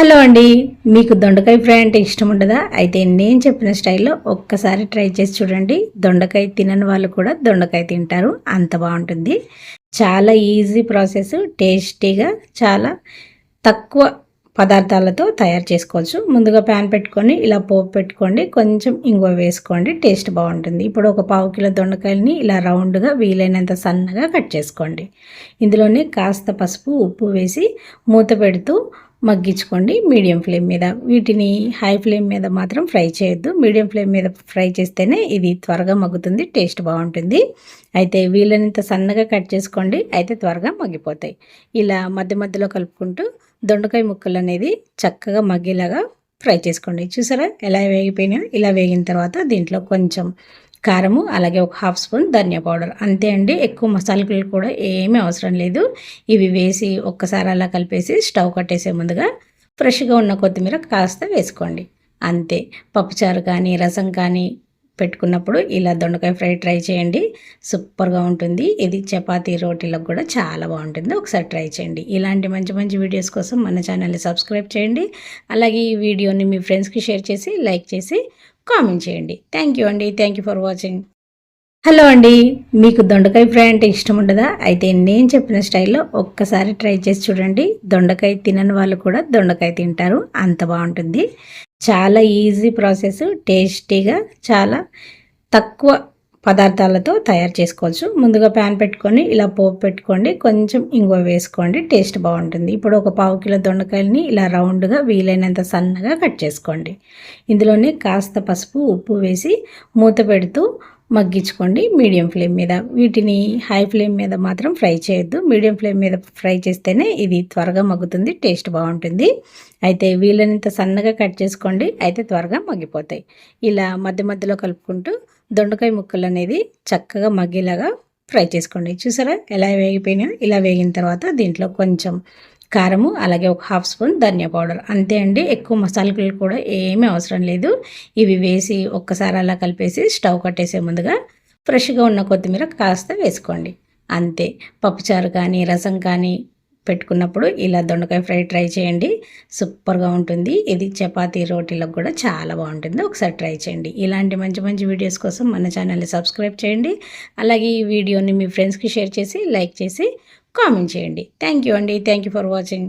Hello అండి. మీకు దొండకాయ ఫ్రై అంటే ఇష్టం ఉండదా? అయితే నేను చెప్పిన స్టైల్లో ఒక్కసారి ట్రై చేసి చూడండి. దొండకాయ తినని వాళ్ళు కూడా దొండకాయ తింటారు. అంత బాగుంటుంది. చాలా ఈజీ ప్రాసెస్, టేస్టీగా, చాలా తక్కువ పదార్థాలతో తయారు చేసుకోవచ్చు. ముందుగా ప్యాన్ పెట్టుకొని ఇలా పోపు పెట్టుకోండి. కొంచెం ఇంగువ వేసుకోండి, టేస్ట్ బాగుంటుంది. ఇప్పుడు ఒక పావు కిలో దొండకాయలని ఇలా రౌండ్గా వీలైనంత సన్నగా కట్ చేసుకోండి. ఇందులోనే కాస్త పసుపు, ఉప్పు వేసి మూత పెడుతూ మగ్గించుకోండి మీడియం ఫ్లేమ్ మీద. వీటిని హై ఫ్లేమ్ మీద మాత్రం ఫ్రై చేయొద్దు. మీడియం ఫ్లేమ్ మీద ఫ్రై చేస్తేనే ఇది త్వరగా మగ్గుతుంది, టేస్ట్ బాగుంటుంది. అయితే వీలైనంత సన్నగా కట్ చేసుకోండి, అయితే త్వరగా మగ్గిపోతాయి. ఇలా మధ్య మధ్యలో కలుపుకుంటూ దొండకాయ ముక్కలు అనేది చక్కగా మగ్గేలాగా ఫ్రై చేసుకోండి. చూసారా ఎలా వేగిపోయినాయో? ఇలా వేగిన తర్వాత దీంట్లో కొంచెం కారము, అలాగే ఒక హాఫ్ స్పూన్ ధనియా పౌడర్, అంతే అండి. ఎక్కువ మసాలాలు కూడా ఏమీ అవసరం లేదు. ఇవి వేసి ఒక్కసారి అలా కలిపేసి స్టవ్ కట్టేసే ముందుగా ఫ్రెష్గా ఉన్న కొత్తిమీర కాస్త వేసుకోండి, అంతే. పప్పుచారు కానీ రసం కానీ పెట్టుకున్నప్పుడు ఇలా దొండకాయ ఫ్రై ట్రై చేయండి, సూపర్గా ఉంటుంది. ఇది చపాతీ రోటీలకు కూడా చాలా బాగుంటుంది. ఒకసారి ట్రై చేయండి. ఇలాంటి మంచి మంచి వీడియోస్ కోసం మన ఛానల్ని సబ్స్క్రైబ్ చేయండి. అలాగే ఈ వీడియోని మీ ఫ్రెండ్స్కి షేర్ చేసి లైక్ చేసి కామెంట్ చేయండి. థ్యాంక్ యూ అండి. Thank you for watching. Hello అండి. మీకు దొండకాయ ఫ్రై అంటే ఇష్టం ఉండదా? అయితే నేను చెప్పిన స్టైల్లో ఒక్కసారి ట్రై చేసి చూడండి. దొండకాయ తినని వాళ్ళు కూడా దొండకాయ తింటారు. అంత బాగుంటుంది. చాలా ఈజీ ప్రాసెస్, టేస్టీగా, చాలా తక్కువ పదార్థాలతో తయారు చేసుకోవచ్చు. ముందుగా ప్యాన్ పెట్టుకొని ఇలా పోపు పెట్టుకోండి. కొంచెం ఇంగువ వేసుకోండి, టేస్ట్ బాగుంటుంది. ఇప్పుడు ఒక పావు కిలో దొండకాయలని ఇలా రౌండ్గా వీలైనంత సన్నగా కట్ చేసుకోండి. ఇందులోనే కాస్త పసుపు, ఉప్పు వేసి మూత పెడుతూ మగ్గించుకోండి మీడియం ఫ్లేమ్ మీద. వీటిని హై ఫ్లేమ్ మీద మాత్రం ఫ్రై చేయొద్దు. మీడియం ఫ్లేమ్ మీద ఫ్రై చేస్తేనే ఇది త్వరగా మగ్గుతుంది, టేస్ట్ బాగుంటుంది. అయితే వీలైనంత సన్నగా కట్ చేసుకోండి, అయితే త్వరగా మగ్గిపోతాయి. ఇలా మధ్య మధ్యలో కలుపుకుంటూ దొండకాయ ముక్కలు అనేది చక్కగా మగ్గేలాగా ఫ్రై చేసుకోండి. చూసారా ఎలా వేగిపోయినాయో? ఇలా వేగిన తర్వాత దీంట్లో కొంచెం కారము, అలాగే ఒక హాఫ్ స్పూన్ ధనియా పౌడర్, అంతే అండి. ఎక్కువ మసాలాలు కూడా ఏమీ అవసరం లేదు. ఇవి వేసి ఒక్కసారి అలా కలిపేసి స్టవ్ కట్టేసే ముందుగా ఫ్రెష్గా ఉన్న కొత్తిమీర కాస్త వేసుకోండి, అంతే. పప్పుచారు కానీ రసం కానీ పెట్టుకున్నప్పుడు ఇలా దొండకాయ ఫ్రై ట్రై చేయండి, సూపర్గా ఉంటుంది. ఇది చపాతీ రోటీలకు కూడా చాలా బాగుంటుంది. ఒకసారి ట్రై చేయండి. ఇలాంటి మంచి మంచి వీడియోస్ కోసం మన ఛానల్ని సబ్స్క్రైబ్ చేయండి. అలాగే ఈ వీడియోని మీ ఫ్రెండ్స్కి షేర్ చేసి లైక్ చేసి కామెంట్ చేయండి. థ్యాంక్ యూ అండి. Thank you for watching.